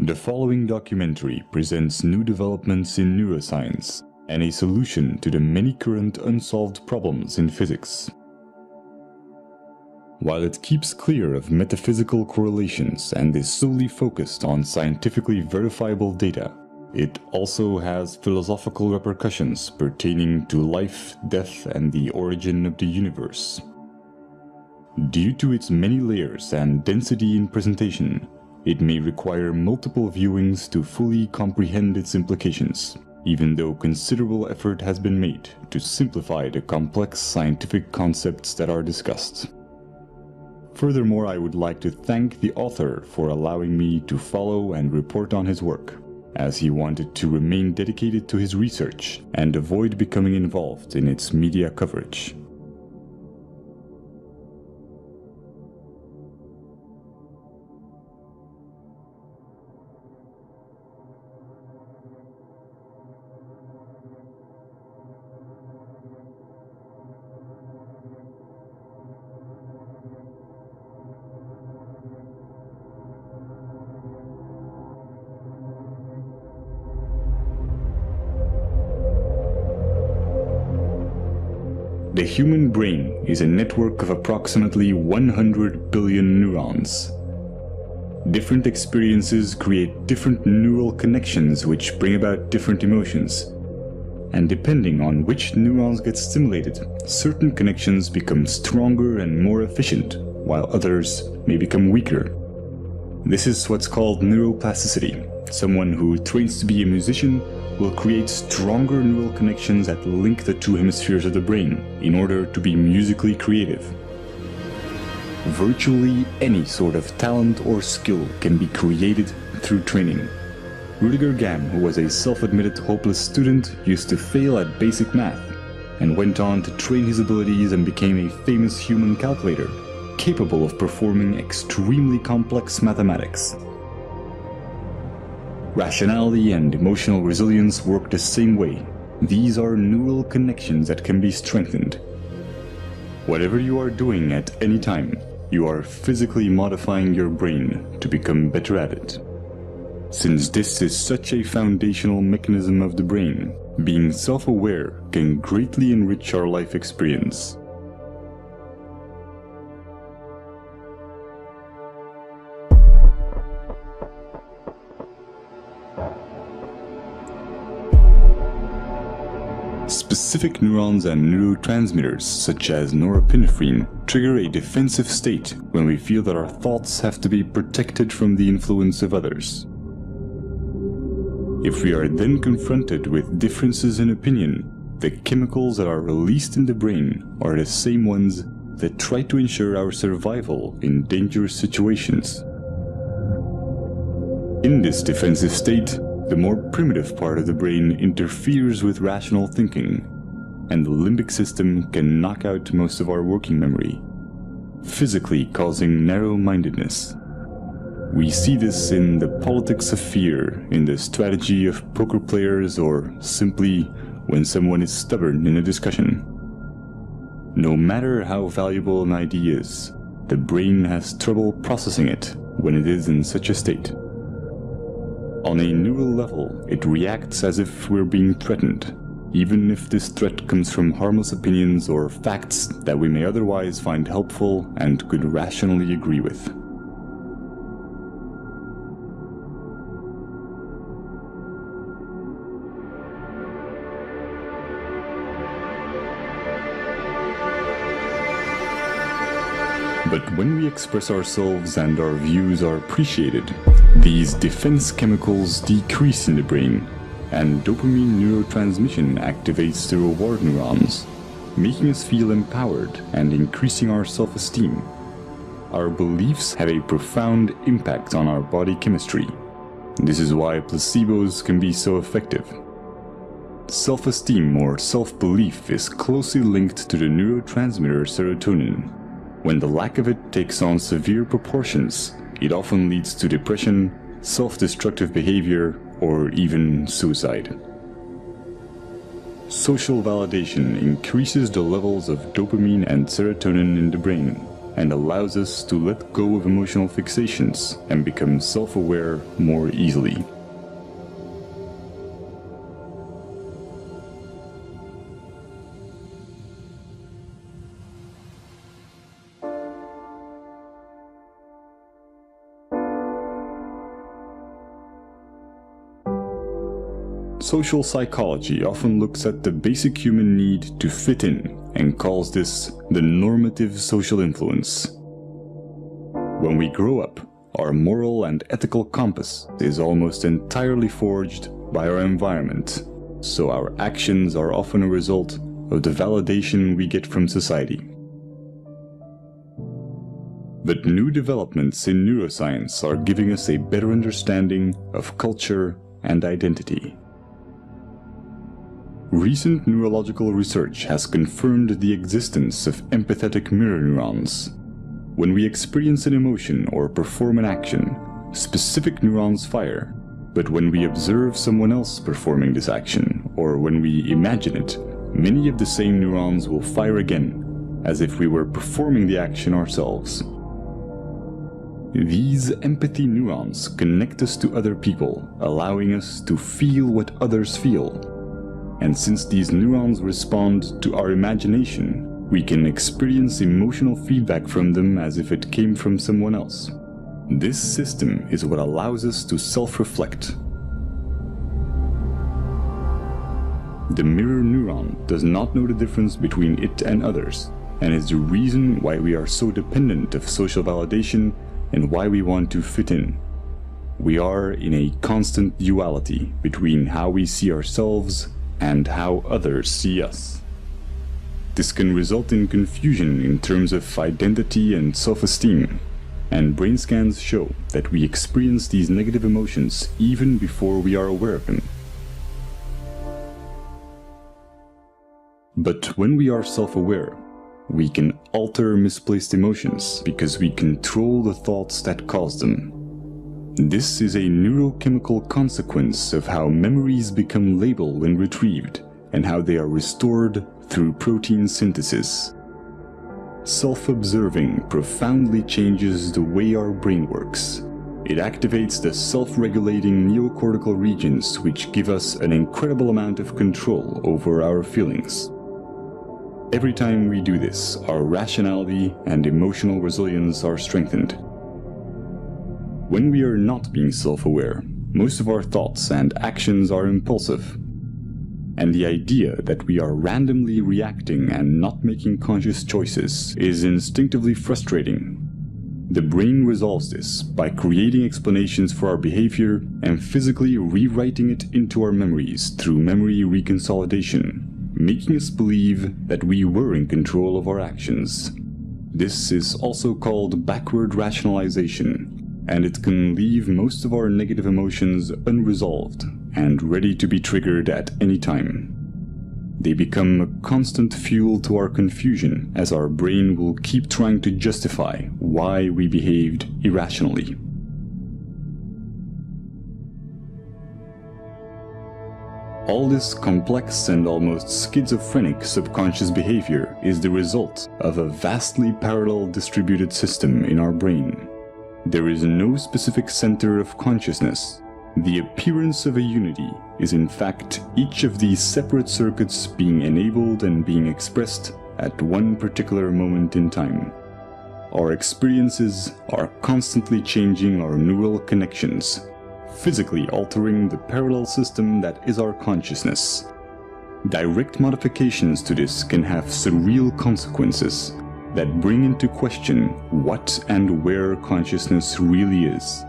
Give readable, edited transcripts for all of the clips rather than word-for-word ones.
The following documentary presents new developments in neuroscience and a solution to the many current unsolved problems in physics. While it keeps clear of metaphysical correlations and is solely focused on scientifically verifiable data, it also has philosophical repercussions pertaining to life, death, and the origin of the universe. Due to its many layers and density in presentation, it may require multiple viewings to fully comprehend its implications, even though considerable effort has been made to simplify the complex scientific concepts that are discussed. Furthermore, I would like to thank the author for allowing me to follow and report on his work, as he wanted to remain dedicated to his research and avoid becoming involved in its media coverage. The human brain is a network of approximately 100 billion neurons. Different experiences create different neural connections which bring about different emotions. And depending on which neurons get stimulated, certain connections become stronger and more efficient, while others may become weaker. This is what's called neuroplasticity. Someone who trains to be a musician will create stronger neural connections that link the two hemispheres of the brain in order to be musically creative. Virtually any sort of talent or skill can be created through training. Rudiger Gamm, who was a self-admitted hopeless student, used to fail at basic math and went on to train his abilities and became a famous human calculator, capable of performing extremely complex mathematics. Rationality and emotional resilience work the same way. These are neural connections that can be strengthened. Whatever you are doing at any time, you are physically modifying your brain to become better at it. Since this is such a foundational mechanism of the brain, being self-aware can greatly enrich our life experience. Specific neurons and neurotransmitters, such as norepinephrine, trigger a defensive state when we feel that our thoughts have to be protected from the influence of others. If we are then confronted with differences in opinion, the chemicals that are released in the brain are the same ones that try to ensure our survival in dangerous situations. In this defensive state, the more primitive part of the brain interferes with rational thinking, and the limbic system can knock out most of our working memory, physically causing narrow-mindedness. We see this in the politics of fear, in the strategy of poker players, or simply when someone is stubborn in a discussion. No matter how valuable an idea is, the brain has trouble processing it when it is in such a state. On a neural level, it reacts as if we're being threatened, even if this threat comes from harmless opinions or facts that we may otherwise find helpful and could rationally agree with. But when we express ourselves and our views are appreciated, these defense chemicals decrease in the brain, and dopamine neurotransmission activates the reward neurons, making us feel empowered and increasing our self-esteem. Our beliefs have a profound impact on our body chemistry. This is why placebos can be so effective. Self-esteem or self-belief is closely linked to the neurotransmitter serotonin. When the lack of it takes on severe proportions, it often leads to depression, self-destructive behavior, or even suicide. Social validation increases the levels of dopamine and serotonin in the brain, and allows us to let go of emotional fixations and become self-aware more easily. Social psychology often looks at the basic human need to fit in and calls this the normative social influence. When we grow up, our moral and ethical compass is almost entirely forged by our environment, so our actions are often a result of the validation we get from society. But new developments in neuroscience are giving us a better understanding of culture and identity. Recent neurological research has confirmed the existence of empathetic mirror neurons. When we experience an emotion or perform an action, specific neurons fire, but when we observe someone else performing this action, or when we imagine it, many of the same neurons will fire again, as if we were performing the action ourselves. These empathy neurons connect us to other people, allowing us to feel what others feel. And since these neurons respond to our imagination, we can experience emotional feedback from them as if it came from someone else. This system is what allows us to self-reflect. The mirror neuron does not know the difference between it and others, and is the reason why we are so dependent of social validation and why we want to fit in. We are in a constant duality between how we see ourselves and how others see us. This can result in confusion in terms of identity and self-esteem, and brain scans show that we experience these negative emotions even before we are aware of them. But when we are self-aware, we can alter misplaced emotions because we control the thoughts that cause them. This is a neurochemical consequence of how memories become labeled when retrieved, and how they are restored through protein synthesis. Self-observing profoundly changes the way our brain works. It activates the self-regulating neocortical regions, which give us an incredible amount of control over our feelings. Every time we do this, our rationality and emotional resilience are strengthened. When we are not being self-aware, most of our thoughts and actions are impulsive. And the idea that we are randomly reacting and not making conscious choices is instinctively frustrating. The brain resolves this by creating explanations for our behavior and physically rewriting it into our memories through memory reconsolidation, making us believe that we were in control of our actions. This is also called backward rationalization, and it can leave most of our negative emotions unresolved and ready to be triggered at any time. They become a constant fuel to our confusion, as our brain will keep trying to justify why we behaved irrationally. All this complex and almost schizophrenic subconscious behavior is the result of a vastly parallel distributed system in our brain. There is no specific center of consciousness. The appearance of a unity is in fact each of these separate circuits being enabled and being expressed at one particular moment in time. Our experiences are constantly changing our neural connections, physically altering the parallel system that is our consciousness. Direct modifications to this can have surreal consequences that bring into question what and where consciousness really is.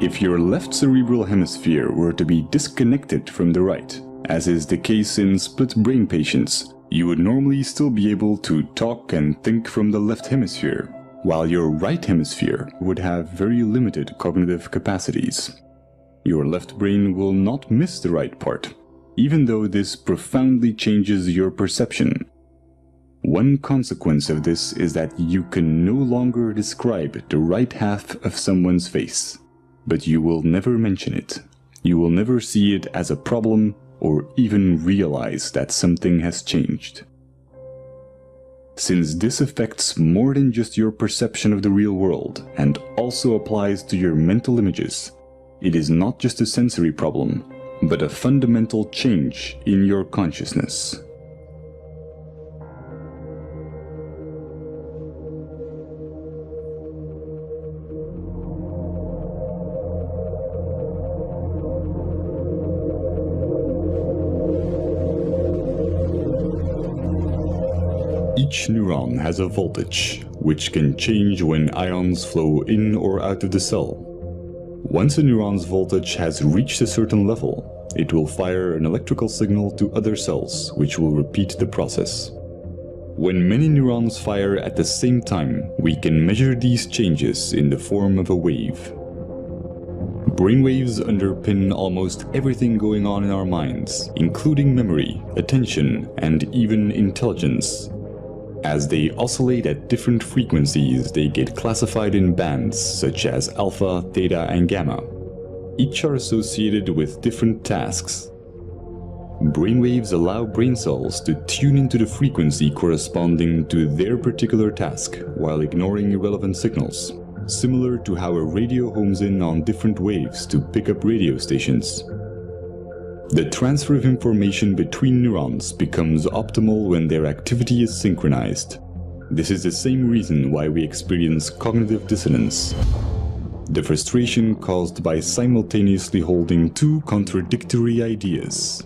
If your left cerebral hemisphere were to be disconnected from the right, as is the case in split brain patients, you would normally still be able to talk and think from the left hemisphere, while your right hemisphere would have very limited cognitive capacities. Your left brain will not miss the right part, even though this profoundly changes your perception. One consequence of this is that you can no longer describe the right half of someone's face, but you will never mention it. You will never see it as a problem or even realize that something has changed. Since this affects more than just your perception of the real world and also applies to your mental images, it is not just a sensory problem, but a fundamental change in your consciousness. Each neuron has a voltage, which can change when ions flow in or out of the cell. Once a neuron's voltage has reached a certain level, it will fire an electrical signal to other cells, which will repeat the process. When many neurons fire at the same time, we can measure these changes in the form of a wave. Brainwaves underpin almost everything going on in our minds, including memory, attention, and even intelligence. As they oscillate at different frequencies, they get classified in bands such as alpha, theta, and gamma. Each are associated with different tasks. Brainwaves allow brain cells to tune into the frequency corresponding to their particular task while ignoring irrelevant signals, similar to how a radio homes in on different waves to pick up radio stations. The transfer of information between neurons becomes optimal when their activity is synchronized. This is the same reason why we experience cognitive dissonance, the frustration caused by simultaneously holding two contradictory ideas.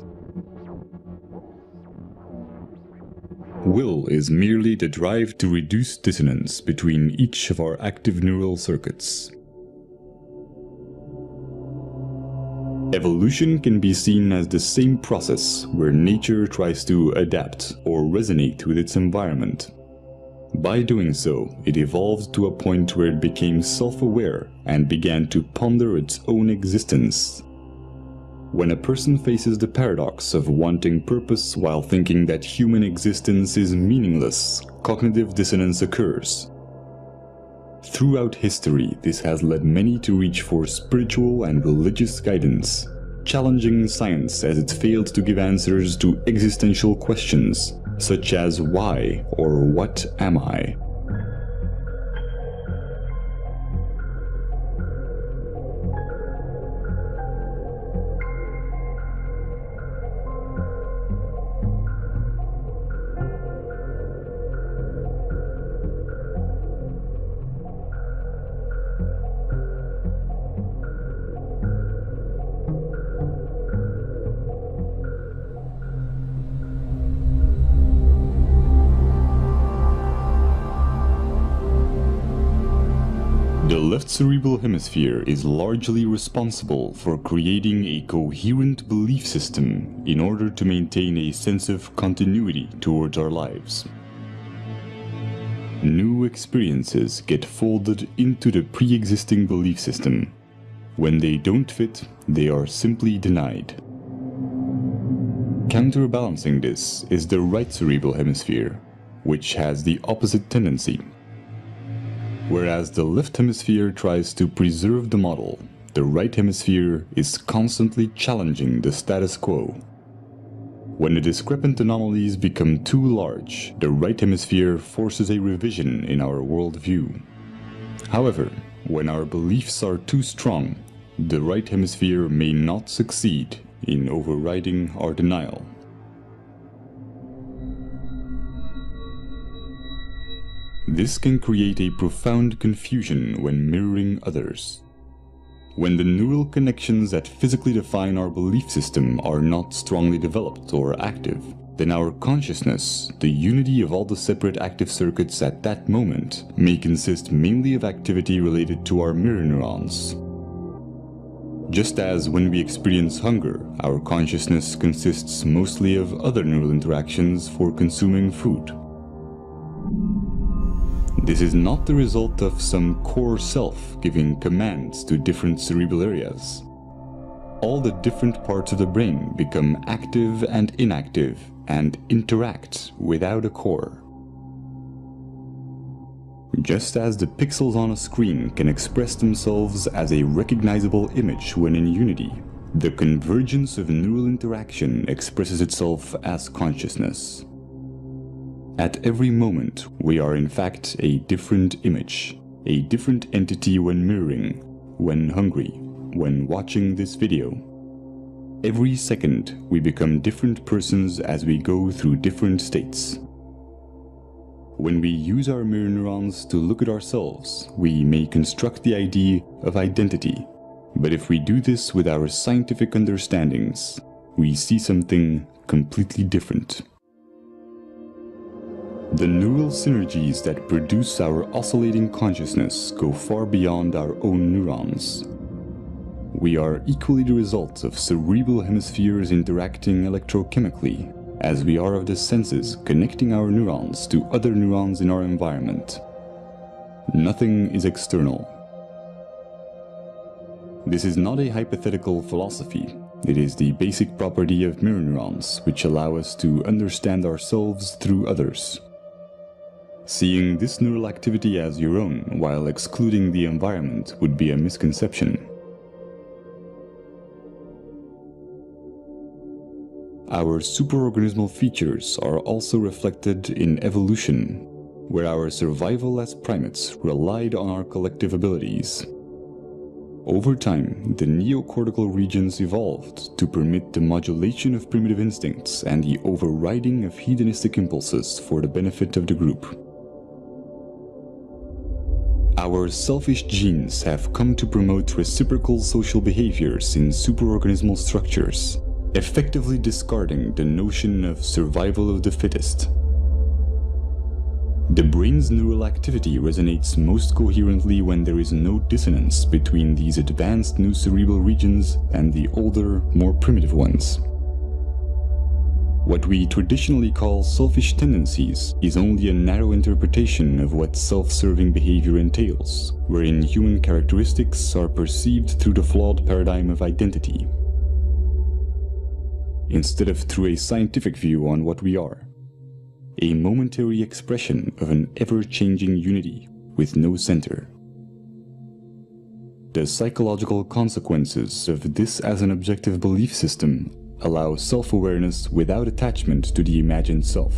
Will is merely the drive to reduce dissonance between each of our active neural circuits. Evolution can be seen as the same process where nature tries to adapt or resonate with its environment. By doing so, it evolved to a point where it became self-aware and began to ponder its own existence. When a person faces the paradox of wanting purpose while thinking that human existence is meaningless, cognitive dissonance occurs. Throughout history, this has led many to reach for spiritual and religious guidance, challenging science as it failed to give answers to existential questions, such as why or what am I? The left cerebral hemisphere is largely responsible for creating a coherent belief system in order to maintain a sense of continuity towards our lives. New experiences get folded into the pre-existing belief system. When they don't fit, they are simply denied. Counterbalancing this is the right cerebral hemisphere, which has the opposite tendency. Whereas the left hemisphere tries to preserve the model, the right hemisphere is constantly challenging the status quo. When the discrepant anomalies become too large, the right hemisphere forces a revision in our worldview. However, when our beliefs are too strong, the right hemisphere may not succeed in overriding our denial. This can create a profound confusion when mirroring others. When the neural connections that physically define our belief system are not strongly developed or active, then our consciousness, the unity of all the separate active circuits at that moment, may consist mainly of activity related to our mirror neurons. Just as when we experience hunger, our consciousness consists mostly of other neural interactions for consuming food. This is not the result of some core self giving commands to different cerebral areas. All the different parts of the brain become active and inactive and interact without a core. Just as the pixels on a screen can express themselves as a recognizable image when in unity, the convergence of neural interaction expresses itself as consciousness. At every moment, we are in fact a different image, a different entity when mirroring, when hungry, when watching this video. Every second, we become different persons as we go through different states. When we use our mirror neurons to look at ourselves, we may construct the idea of identity. But if we do this with our scientific understandings, we see something completely different. The neural synergies that produce our oscillating consciousness go far beyond our own neurons. We are equally the result of cerebral hemispheres interacting electrochemically, as we are of the senses connecting our neurons to other neurons in our environment. Nothing is external. This is not a hypothetical philosophy. It is the basic property of mirror neurons, which allow us to understand ourselves through others. Seeing this neural activity as your own while excluding the environment would be a misconception. Our superorganismal features are also reflected in evolution, where our survival as primates relied on our collective abilities. Over time, the neocortical regions evolved to permit the modulation of primitive instincts and the overriding of hedonistic impulses for the benefit of the group. Our selfish genes have come to promote reciprocal social behaviors in superorganismal structures, effectively discarding the notion of survival of the fittest. The brain's neural activity resonates most coherently when there is no dissonance between these advanced new cerebral regions and the older, more primitive ones. What we traditionally call selfish tendencies is only a narrow interpretation of what self-serving behavior entails, wherein human characteristics are perceived through the flawed paradigm of identity, instead of through a scientific view on what we are. A momentary expression of an ever-changing unity with no center. The psychological consequences of this as an objective belief system allow self-awareness without attachment to the imagined self,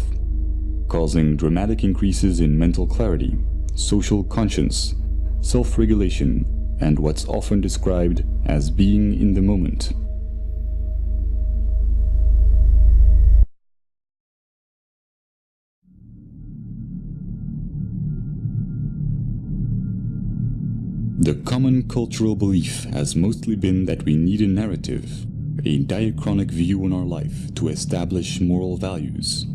causing dramatic increases in mental clarity, social conscience, self-regulation, and what's often described as being in the moment. The common cultural belief has mostly been that we need a narrative, a diachronic view on our life to establish moral values.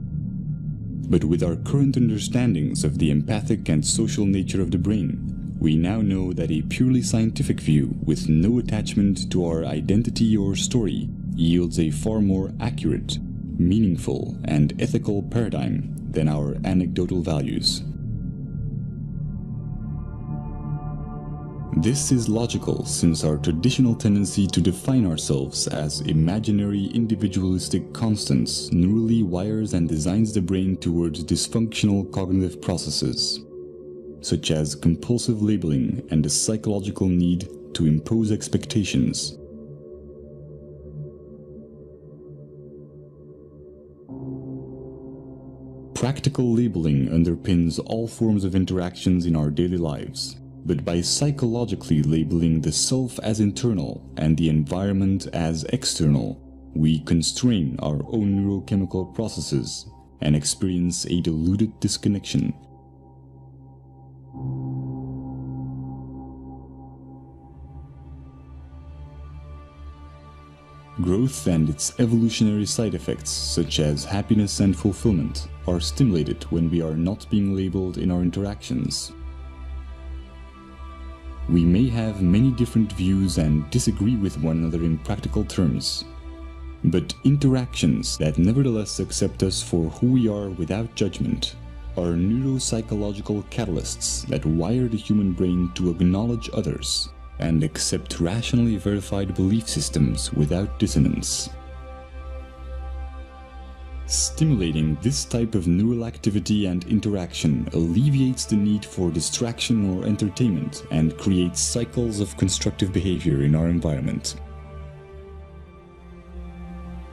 But with our current understandings of the empathic and social nature of the brain, we now know that a purely scientific view with no attachment to our identity or story yields a far more accurate, meaningful, and ethical paradigm than our anecdotal values. This is logical since our traditional tendency to define ourselves as imaginary individualistic constants neurally wires and designs the brain towards dysfunctional cognitive processes, such as compulsive labeling and the psychological need to impose expectations. Practical labeling underpins all forms of interactions in our daily lives. But by psychologically labeling the self as internal and the environment as external, we constrain our own neurochemical processes and experience a diluted disconnection. Growth and its evolutionary side effects, such as happiness and fulfillment, are stimulated when we are not being labeled in our interactions. We may have many different views and disagree with one another in practical terms, but interactions that nevertheless accept us for who we are without judgment are neuropsychological catalysts that wire the human brain to acknowledge others and accept rationally verified belief systems without dissonance. Stimulating this type of neural activity and interaction alleviates the need for distraction or entertainment and creates cycles of constructive behavior in our environment.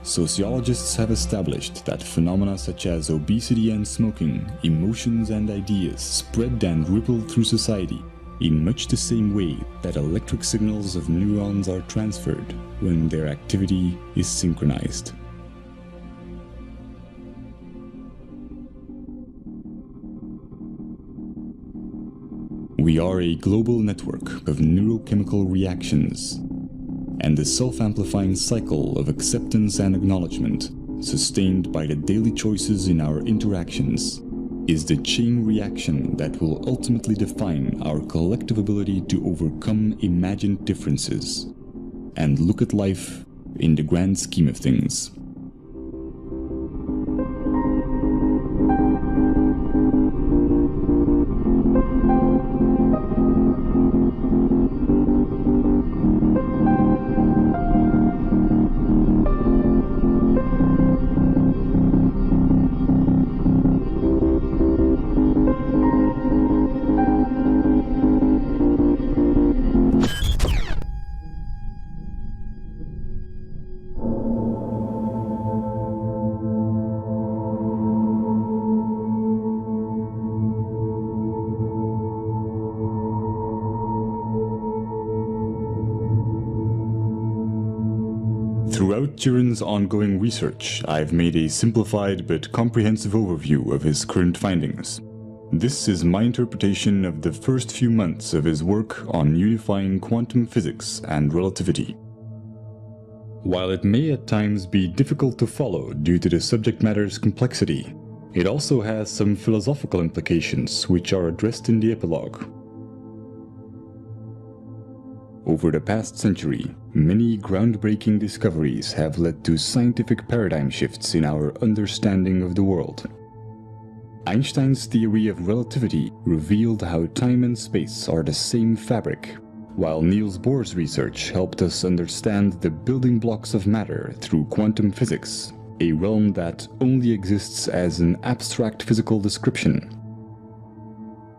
Sociologists have established that phenomena such as obesity and smoking, emotions and ideas spread and ripple through society in much the same way that electric signals of neurons are transferred when their activity is synchronized. We are a global network of neurochemical reactions, and the self-amplifying cycle of acceptance and acknowledgement, sustained by the daily choices in our interactions, is the chain reaction that will ultimately define our collective ability to overcome imagined differences and look at life in the grand scheme of things. Throughout Jiren's ongoing research, I've made a simplified but comprehensive overview of his current findings. This is my interpretation of the first few months of his work on unifying quantum physics and relativity. While it may at times be difficult to follow due to the subject matter's complexity, it also has some philosophical implications which are addressed in the epilogue. Over the past century, many groundbreaking discoveries have led to scientific paradigm shifts in our understanding of the world. Einstein's theory of relativity revealed how time and space are the same fabric, while Niels Bohr's research helped us understand the building blocks of matter through quantum physics, a realm that only exists as an abstract physical description.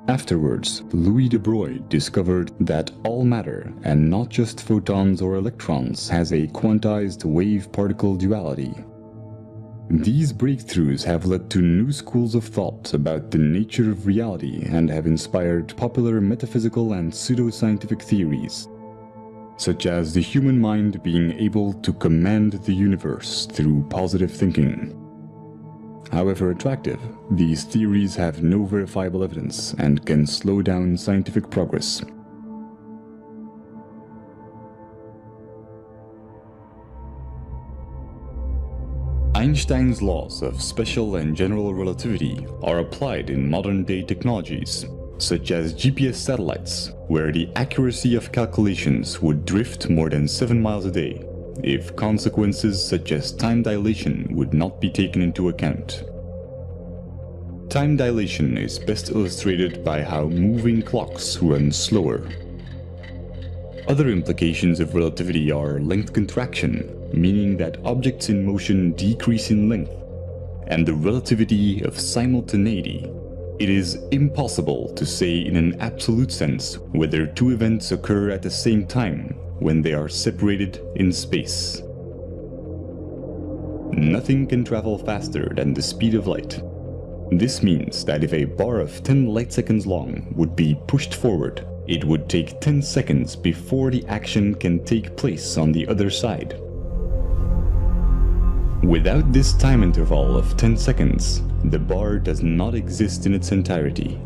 Afterwards, Louis de Broglie discovered that all matter, and not just photons or electrons, has a quantized wave-particle duality. These breakthroughs have led to new schools of thought about the nature of reality and have inspired popular metaphysical and pseudoscientific theories, such as the human mind being able to command the universe through positive thinking. However attractive, these theories have no verifiable evidence and can slow down scientific progress. Einstein's laws of special and general relativity are applied in modern-day technologies, such as GPS satellites, where the accuracy of calculations would drift more than 7 miles a day, if consequences such as time dilation would not be taken into account. Time dilation is best illustrated by how moving clocks run slower. Other implications of relativity are length contraction, meaning that objects in motion decrease in length, and the relativity of simultaneity. It is impossible to say in an absolute sense whether two events occur at the same time when they are separated in space. Nothing can travel faster than the speed of light. This means that if a bar of 10 light seconds long would be pushed forward, it would take 10 seconds before the action can take place on the other side. Without this time interval of 10 seconds, the bar does not exist in its entirety.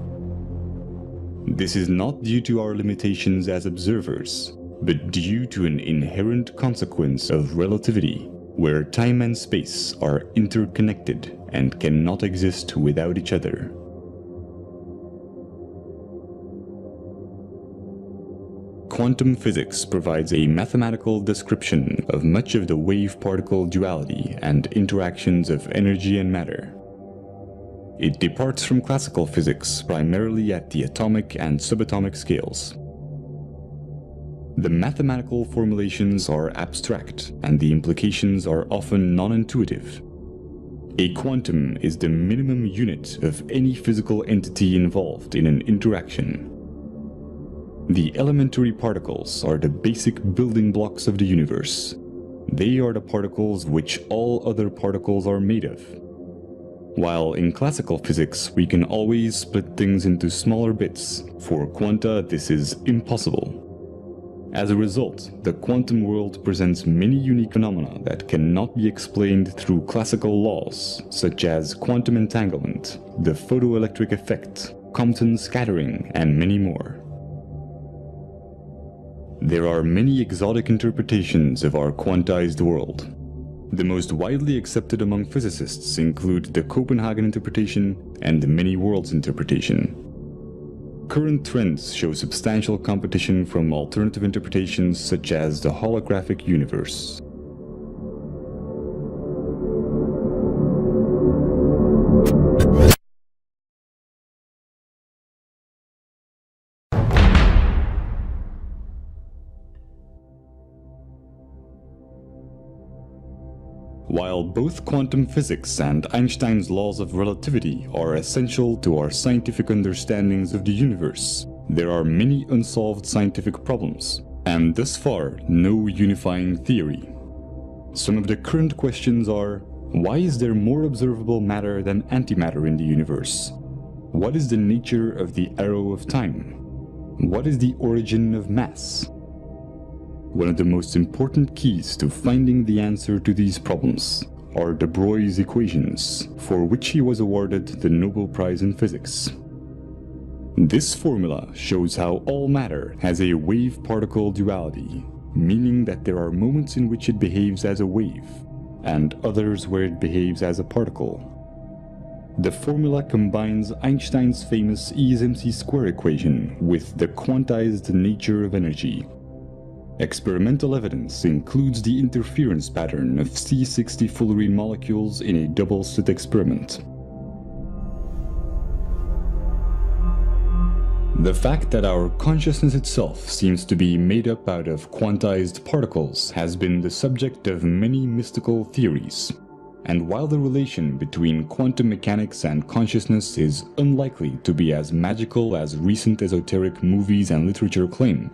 This is not due to our limitations as observers, but due to an inherent consequence of relativity, where time and space are interconnected and cannot exist without each other. Quantum physics provides a mathematical description of much of the wave-particle duality and interactions of energy and matter. It departs from classical physics primarily at the atomic and subatomic scales. The mathematical formulations are abstract, and the implications are often non-intuitive. A quantum is the minimum unit of any physical entity involved in an interaction. The elementary particles are the basic building blocks of the universe. They are the particles which all other particles are made of. While in classical physics, we can always split things into smaller bits, for quanta this is impossible. As a result, the quantum world presents many unique phenomena that cannot be explained through classical laws, such as quantum entanglement, the photoelectric effect, Compton scattering, and many more. There are many exotic interpretations of our quantized world. The most widely accepted among physicists include the Copenhagen interpretation and the many worlds interpretation. Current trends show substantial competition from alternative interpretations such as the holographic universe. While both quantum physics and Einstein's laws of relativity are essential to our scientific understandings of the universe, there are many unsolved scientific problems, and thus far, no unifying theory. Some of the current questions are: why is there more observable matter than antimatter in the universe? What is the nature of the arrow of time? What is the origin of mass? One of the most important keys to finding the answer to these problems are de Broglie's equations, for which he was awarded the Nobel Prize in Physics. This formula shows how all matter has a wave-particle duality, meaning that there are moments in which it behaves as a wave, and others where it behaves as a particle. The formula combines Einstein's famous E is mc squared equation with the quantized nature of energy. Experimental evidence includes the interference pattern of C60 fullerene molecules in a double-slit experiment. The fact that our consciousness itself seems to be made up out of quantized particles has been the subject of many mystical theories. And while the relation between quantum mechanics and consciousness is unlikely to be as magical as recent esoteric movies and literature claim,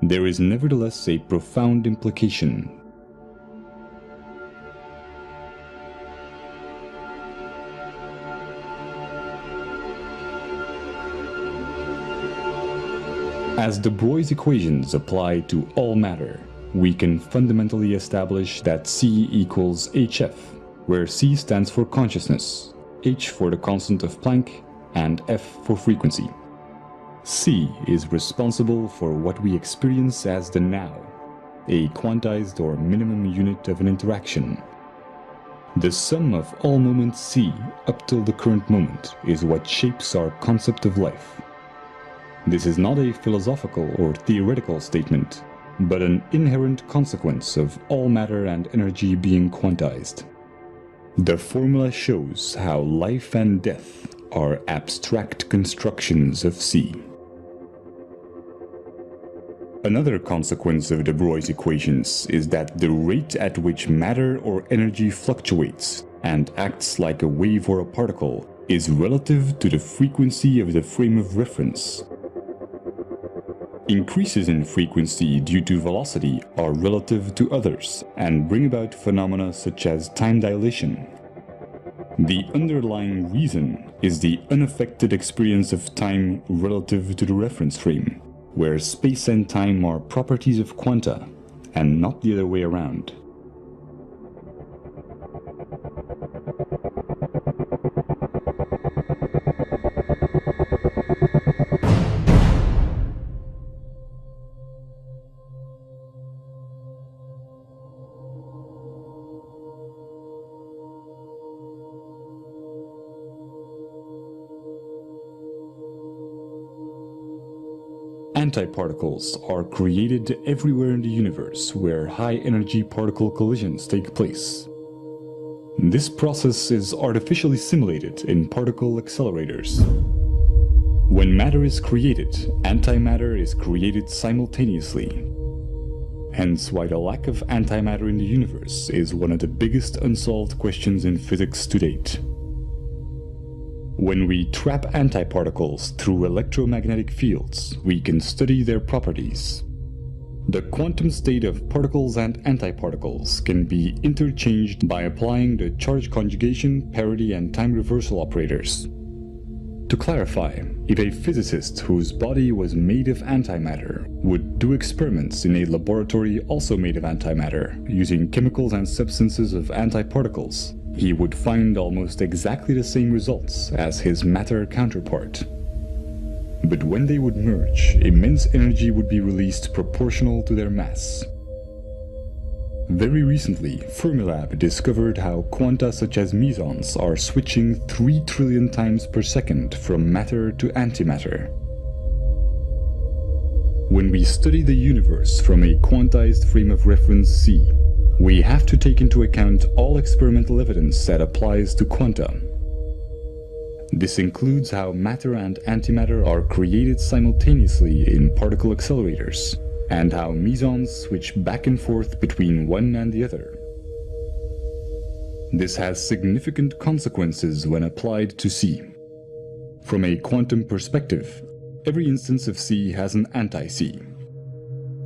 there is nevertheless a profound implication. As de Broglie's equations apply to all matter, we can fundamentally establish that C equals HF, where C stands for consciousness, H for the constant of Planck, and F for frequency. C is responsible for what we experience as the now, a quantized or minimum unit of an interaction. The sum of all moments C up till the current moment is what shapes our concept of life. This is not a philosophical or theoretical statement, but an inherent consequence of all matter and energy being quantized. The formula shows how life and death are abstract constructions of C. Another consequence of de Broglie's equations is that the rate at which matter or energy fluctuates and acts like a wave or a particle is relative to the frequency of the frame of reference. Increases in frequency due to velocity are relative to others and bring about phenomena such as time dilation. The underlying reason is the unaffected experience of time relative to the reference frame, where space and time are properties of quanta, and not the other way around. Antiparticles are created everywhere in the universe where high-energy particle collisions take place. This process is artificially simulated in particle accelerators. When matter is created, antimatter is created simultaneously. Hence why the lack of antimatter in the universe is one of the biggest unsolved questions in physics to date. When we trap antiparticles through electromagnetic fields, we can study their properties. The quantum state of particles and antiparticles can be interchanged by applying the charge conjugation, parity, and time reversal operators. To clarify, if a physicist whose body was made of antimatter would do experiments in a laboratory also made of antimatter, using chemicals and substances of antiparticles, he would find almost exactly the same results as his matter counterpart. But when they would merge, immense energy would be released proportional to their mass. Very recently, Fermilab discovered how quanta such as mesons are switching 3 trillion times per second from matter to antimatter. When we study the universe from a quantized frame of reference C, we have to take into account all experimental evidence that applies to quanta. This includes how matter and antimatter are created simultaneously in particle accelerators, and how mesons switch back and forth between one and the other. This has significant consequences when applied to C. From a quantum perspective, every instance of C has an anti-C.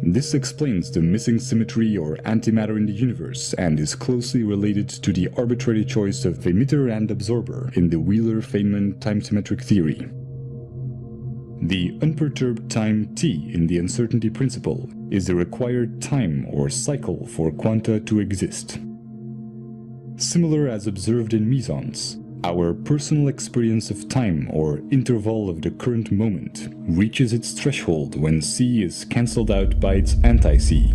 This explains the missing symmetry or antimatter in the universe and is closely related to the arbitrary choice of emitter and absorber in the Wheeler-Feynman time-symmetric theory. The unperturbed time t in the uncertainty principle is the required time or cycle for quanta to exist. Similar as observed in mesons, our personal experience of time or interval of the current moment reaches its threshold when C is cancelled out by its anti-C.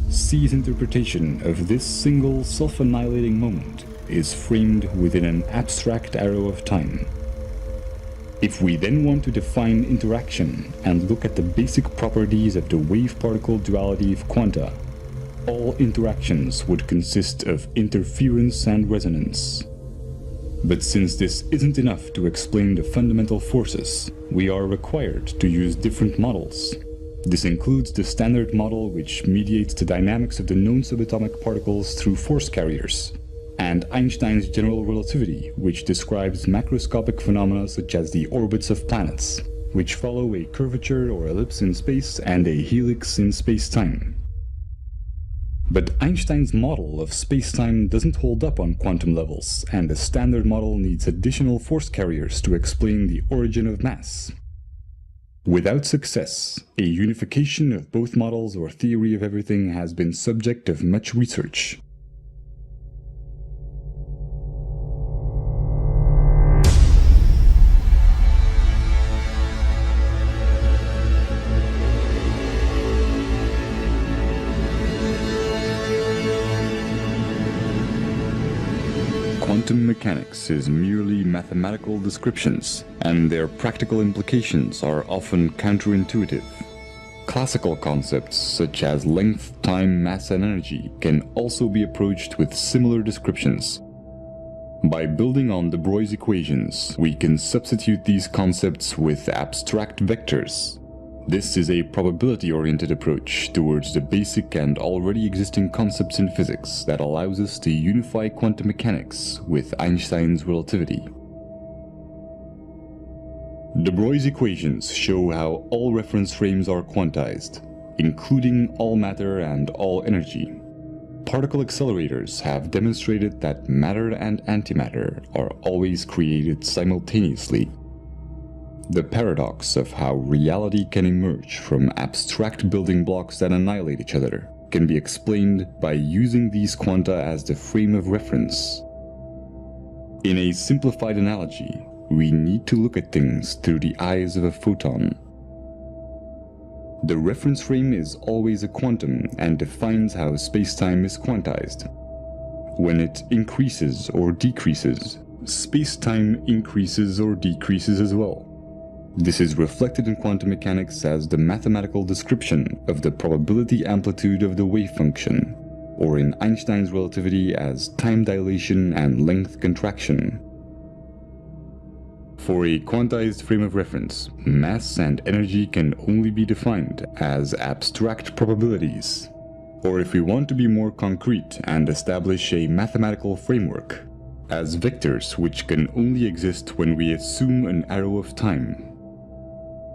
C's interpretation of this single self-annihilating moment is framed within an abstract arrow of time. If we then want to define interaction and look at the basic properties of the wave-particle duality of quanta, all interactions would consist of interference and resonance. But since this isn't enough to explain the fundamental forces, we are required to use different models. This includes the standard model, which mediates the dynamics of the known subatomic particles through force carriers, and Einstein's general relativity, which describes macroscopic phenomena such as the orbits of planets, which follow a curvature or ellipse in space and a helix in space-time. But Einstein's model of space-time doesn't hold up on quantum levels, and the standard model needs additional force carriers to explain the origin of mass. Without success, a unification of both models or theory of everything has been subject of much research. Quantum mechanics is merely mathematical descriptions, and their practical implications are often counterintuitive. Classical concepts such as length, time, mass, and energy can also be approached with similar descriptions. By building on de Broglie's equations, we can substitute these concepts with abstract vectors. This is a probability-oriented approach towards the basic and already existing concepts in physics that allows us to unify quantum mechanics with Einstein's relativity. De Broglie's equations show how all reference frames are quantized, including all matter and all energy. Particle accelerators have demonstrated that matter and antimatter are always created simultaneously. The paradox of how reality can emerge from abstract building blocks that annihilate each other can be explained by using these quanta as the frame of reference. In a simplified analogy, we need to look at things through the eyes of a photon. The reference frame is always a quantum and defines how space-time is quantized. When it increases or decreases, space-time increases or decreases as well. This is reflected in quantum mechanics as the mathematical description of the probability amplitude of the wave function, or in Einstein's relativity as time dilation and length contraction. For a quantized frame of reference, mass and energy can only be defined as abstract probabilities. Or if we want to be more concrete and establish a mathematical framework, as vectors which can only exist when we assume an arrow of time.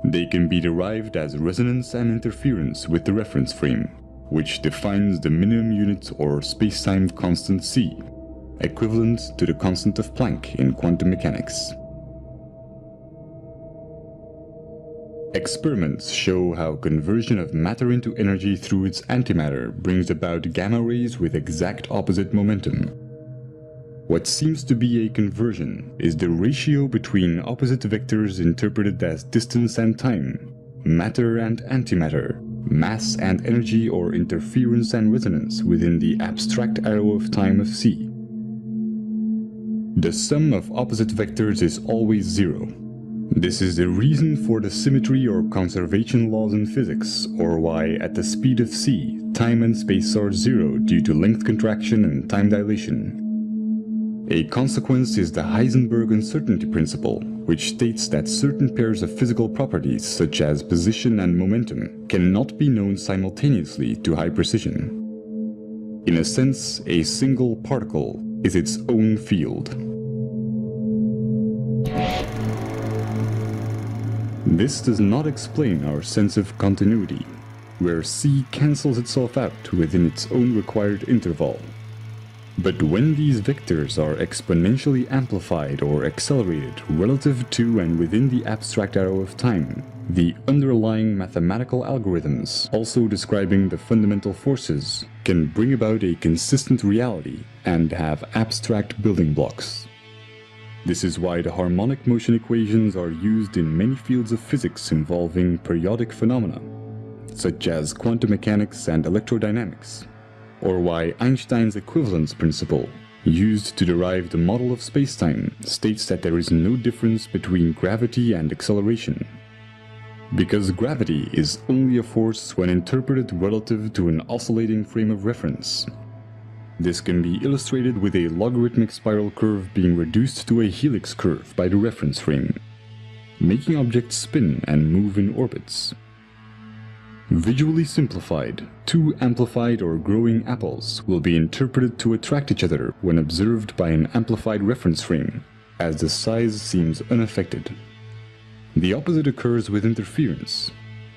They can be derived as resonance and interference with the reference frame, which defines the minimum unit or space-time constant c, equivalent to the constant of Planck in quantum mechanics. Experiments show how conversion of matter into energy through its antimatter brings about gamma rays with exact opposite momentum. What seems to be a conversion is the ratio between opposite vectors interpreted as distance and time, matter and antimatter, mass and energy, or interference and resonance within the abstract arrow of time of c. The sum of opposite vectors is always zero. This is the reason for the symmetry or conservation laws in physics, or why at the speed of c, time and space are zero due to length contraction and time dilation. A consequence is the Heisenberg uncertainty principle, which states that certain pairs of physical properties, such as position and momentum, cannot be known simultaneously to high precision. In a sense, a single particle is its own field. This does not explain our sense of continuity, where c cancels itself out within its own required interval. But when these vectors are exponentially amplified or accelerated relative to and within the abstract arrow of time, the underlying mathematical algorithms, also describing the fundamental forces, can bring about a consistent reality and have abstract building blocks. This is why the harmonic motion equations are used in many fields of physics involving periodic phenomena, such as quantum mechanics and electrodynamics, or why Einstein's equivalence principle, used to derive the model of spacetime, states that there is no difference between gravity and acceleration. Because gravity is only a force when interpreted relative to an oscillating frame of reference. This can be illustrated with a logarithmic spiral curve being reduced to a helix curve by the reference frame, making objects spin and move in orbits. Visually simplified, two amplified or growing apples will be interpreted to attract each other when observed by an amplified reference frame, as the size seems unaffected. The opposite occurs with interference.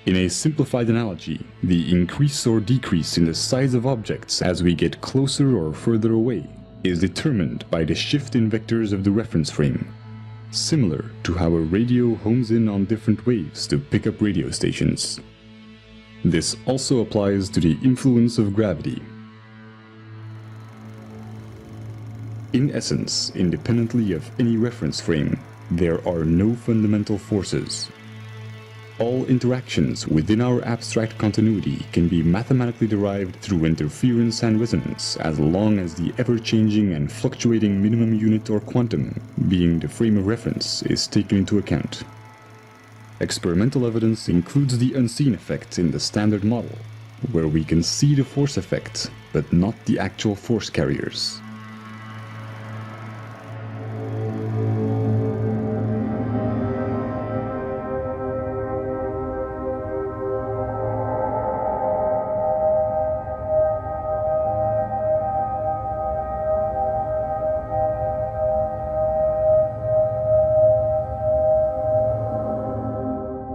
In a simplified analogy, the increase or decrease in the size of objects as we get closer or further away is determined by the shift in vectors of the reference frame, similar to how a radio homes in on different waves to pick up radio stations. This also applies to the influence of gravity. In essence, independently of any reference frame, there are no fundamental forces. All interactions within our abstract continuity can be mathematically derived through interference and resonance as long as the ever-changing and fluctuating minimum unit or quantum, being the frame of reference, is taken into account. Experimental evidence includes the unseen effect in the standard model, where we can see the force effect, but not the actual force carriers.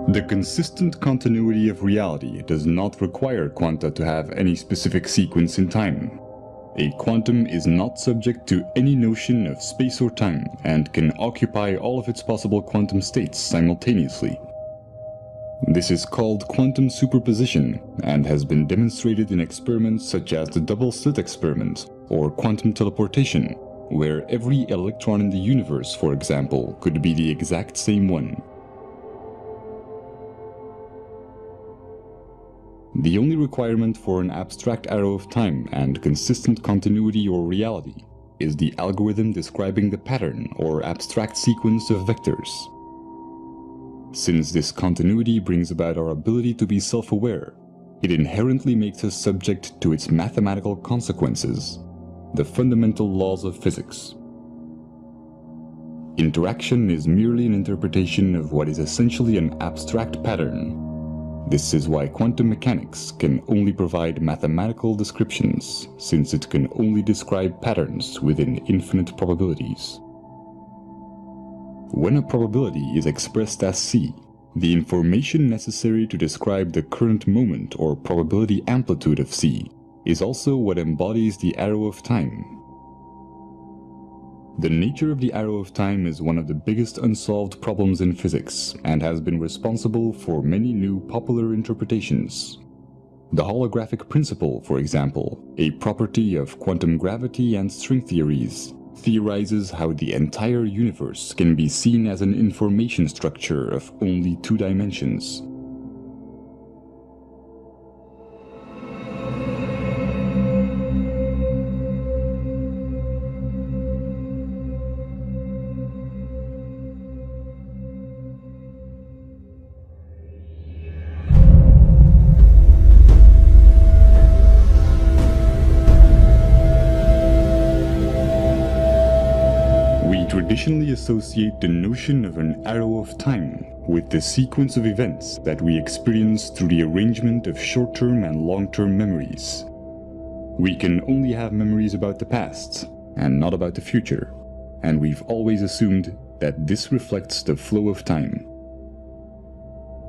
The consistent continuity of reality does not require quanta to have any specific sequence in time. A quantum is not subject to any notion of space or time and can occupy all of its possible quantum states simultaneously. This is called quantum superposition and has been demonstrated in experiments such as the double-slit experiment or quantum teleportation, where every electron in the universe, for example, could be the exact same one. The only requirement for an abstract arrow of time and consistent continuity or reality is the algorithm describing the pattern or abstract sequence of vectors. Since this continuity brings about our ability to be self-aware, it inherently makes us subject to its mathematical consequences, the fundamental laws of physics. Interaction is merely an interpretation of what is essentially an abstract pattern. This is why quantum mechanics can only provide mathematical descriptions, since it can only describe patterns within infinite probabilities. When a probability is expressed as C, The information necessary to describe the current moment or probability amplitude of C is also what embodies the arrow of time. The nature of the arrow of time is one of the biggest unsolved problems in physics and has been responsible for many new popular interpretations. The holographic principle, for example, a property of quantum gravity and string theories, theorizes how the entire universe can be seen as an information structure of only 2 dimensions. We traditionally associate the notion of an arrow of time with the sequence of events that we experience through the arrangement of short-term and long-term memories. We can only have memories about the past and not about the future, and we've always assumed that this reflects the flow of time.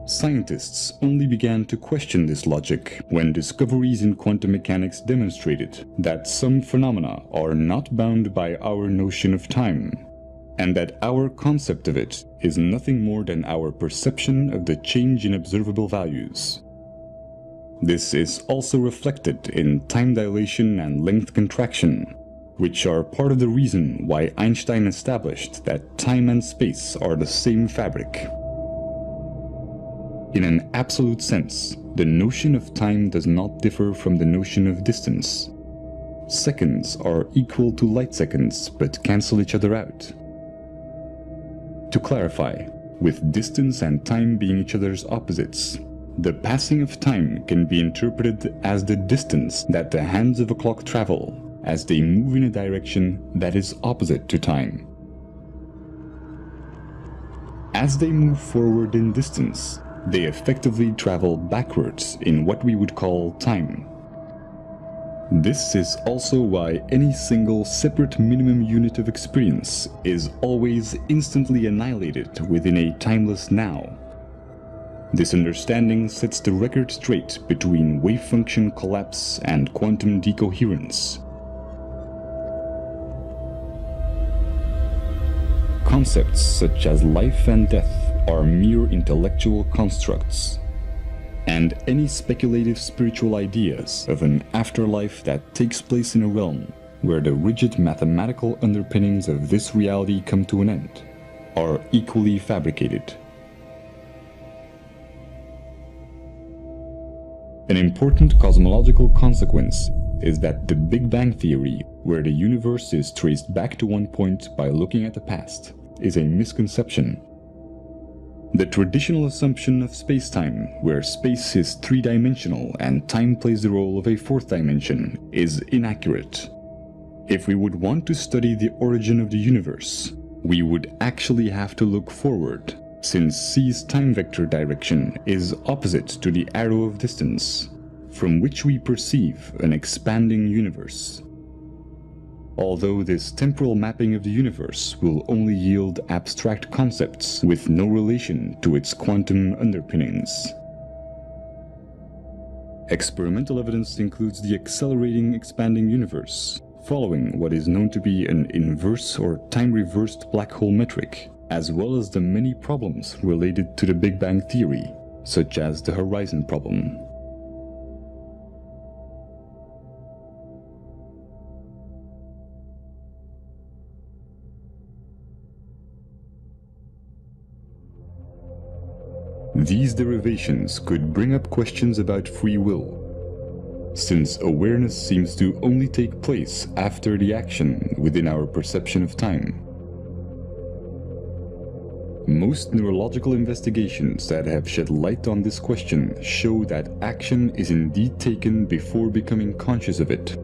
Scientists only began to question this logic when discoveries in quantum mechanics demonstrated that some phenomena are not bound by our notion of time, and that our concept of it is nothing more than our perception of the change in observable values. This is also reflected in time dilation and length contraction, which are part of the reason why Einstein established that time and space are the same fabric. In an absolute sense, the notion of time does not differ from the notion of distance. Seconds are equal to light seconds, but cancel each other out. To clarify, with distance and time being each other's opposites, the passing of time can be interpreted as the distance that the hands of a clock travel as they move in a direction that is opposite to time. As they move forward in distance, they effectively travel backwards in what we would call time. This is also why any single separate minimum unit of experience is always instantly annihilated within a timeless now. This understanding sets the record straight between wave function collapse and quantum decoherence. Concepts such as life and death are mere intellectual constructs, and any speculative spiritual ideas of an afterlife that takes place in a realm where the rigid mathematical underpinnings of this reality come to an end are equally fabricated. An important cosmological consequence is that the Big Bang theory, where the universe is traced back to one point by looking at the past, is a misconception. The traditional assumption of space-time, where space is 3-dimensional and time plays the role of a 4th dimension, is inaccurate. If we would want to study the origin of the universe, we would actually have to look forward, since C's time vector direction is opposite to the arrow of distance, from which we perceive an expanding universe. Although this temporal mapping of the universe will only yield abstract concepts with no relation to its quantum underpinnings. Experimental evidence includes the accelerating expanding universe, following what is known to be an inverse or time-reversed black hole metric, as well as the many problems related to the Big Bang theory, such as the horizon problem. These derivations could bring up questions about free will, since awareness seems to only take place after the action within our perception of time. Most neurological investigations that have shed light on this question show that action is indeed taken before becoming conscious of it.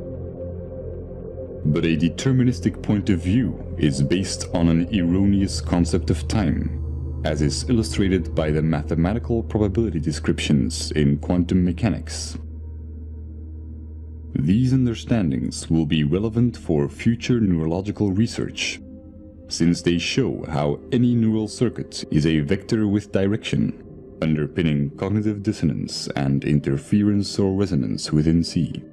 But a deterministic point of view is based on an erroneous concept of time, as is illustrated by the mathematical probability descriptions in quantum mechanics. These understandings will be relevant for future neurological research, since they show how any neural circuit is a vector with direction, underpinning cognitive dissonance and interference or resonance within C.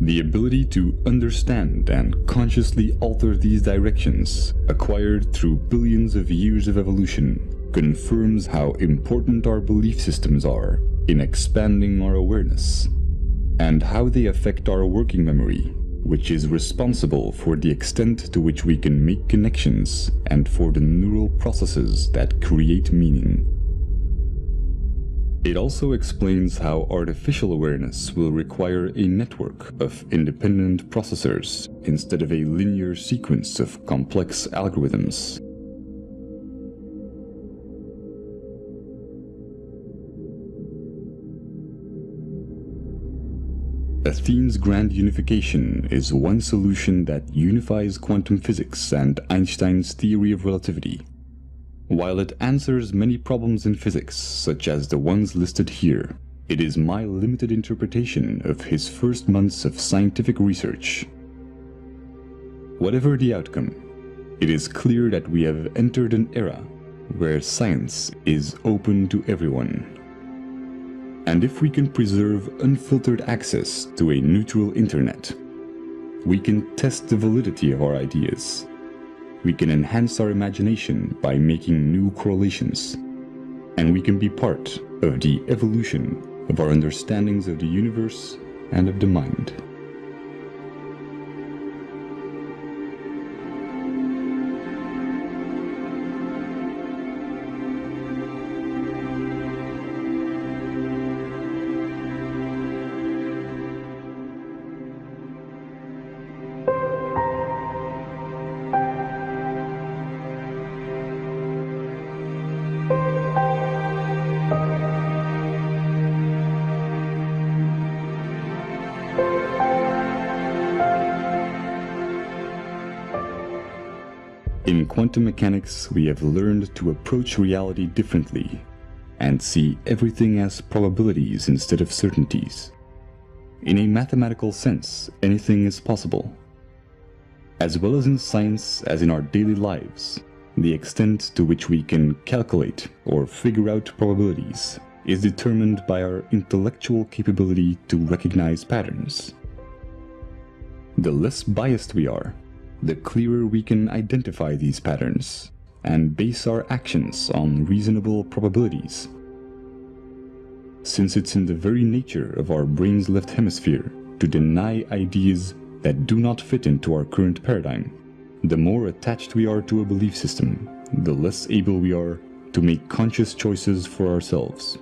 The ability to understand and consciously alter these directions, acquired through billions of years of evolution, confirms how important our belief systems are in expanding our awareness, and how they affect our working memory, which is responsible for the extent to which we can make connections and for the neural processes that create meaning. It also explains how artificial awareness will require a network of independent processors instead of a linear sequence of complex algorithms. Athene's grand unification is one solution that unifies quantum physics and Einstein's theory of relativity. While it answers many problems in physics, such as the ones listed here, it is my limited interpretation of his first months of scientific research. Whatever the outcome, it is clear that we have entered an era where science is open to everyone. And if we can preserve unfiltered access to a neutral internet, we can test the validity of our ideas. We can enhance our imagination by making new correlations, and we can be part of the evolution of our understandings of the universe and of the mind. In quantum mechanics, we have learned to approach reality differently and see everything as probabilities instead of certainties. In a mathematical sense, anything is possible. As well as in science as in our daily lives, the extent to which we can calculate or figure out probabilities is determined by our intellectual capability to recognize patterns. The less biased we are, the clearer we can identify these patterns and base our actions on reasonable probabilities. Since it's in the very nature of our brain's left hemisphere to deny ideas that do not fit into our current paradigm, the more attached we are to a belief system, the less able we are to make conscious choices for ourselves.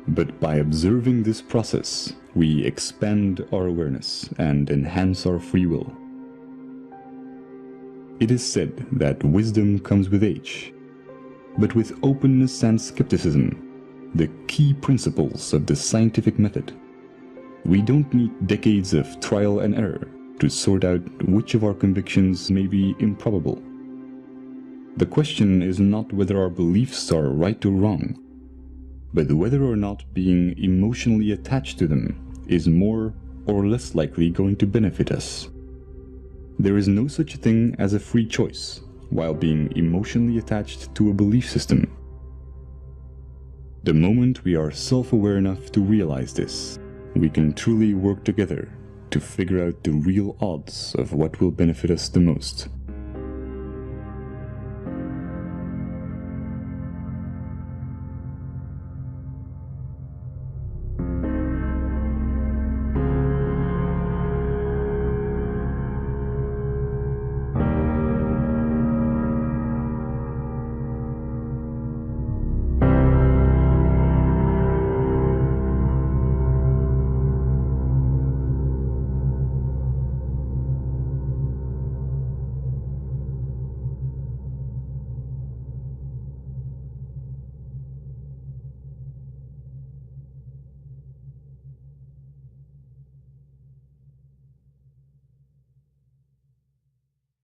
But by observing this process, we expand our awareness and enhance our free will. It is said that wisdom comes with age, but with openness and skepticism, the key principles of the scientific method. We don't need decades of trial and error to sort out which of our convictions may be improbable. The question is not whether our beliefs are right or wrong, but whether or not being emotionally attached to them is more or less likely going to benefit us. There is no such thing as a free choice while being emotionally attached to a belief system. The moment we are self-aware enough to realize this, we can truly work together to figure out the real odds of what will benefit us the most.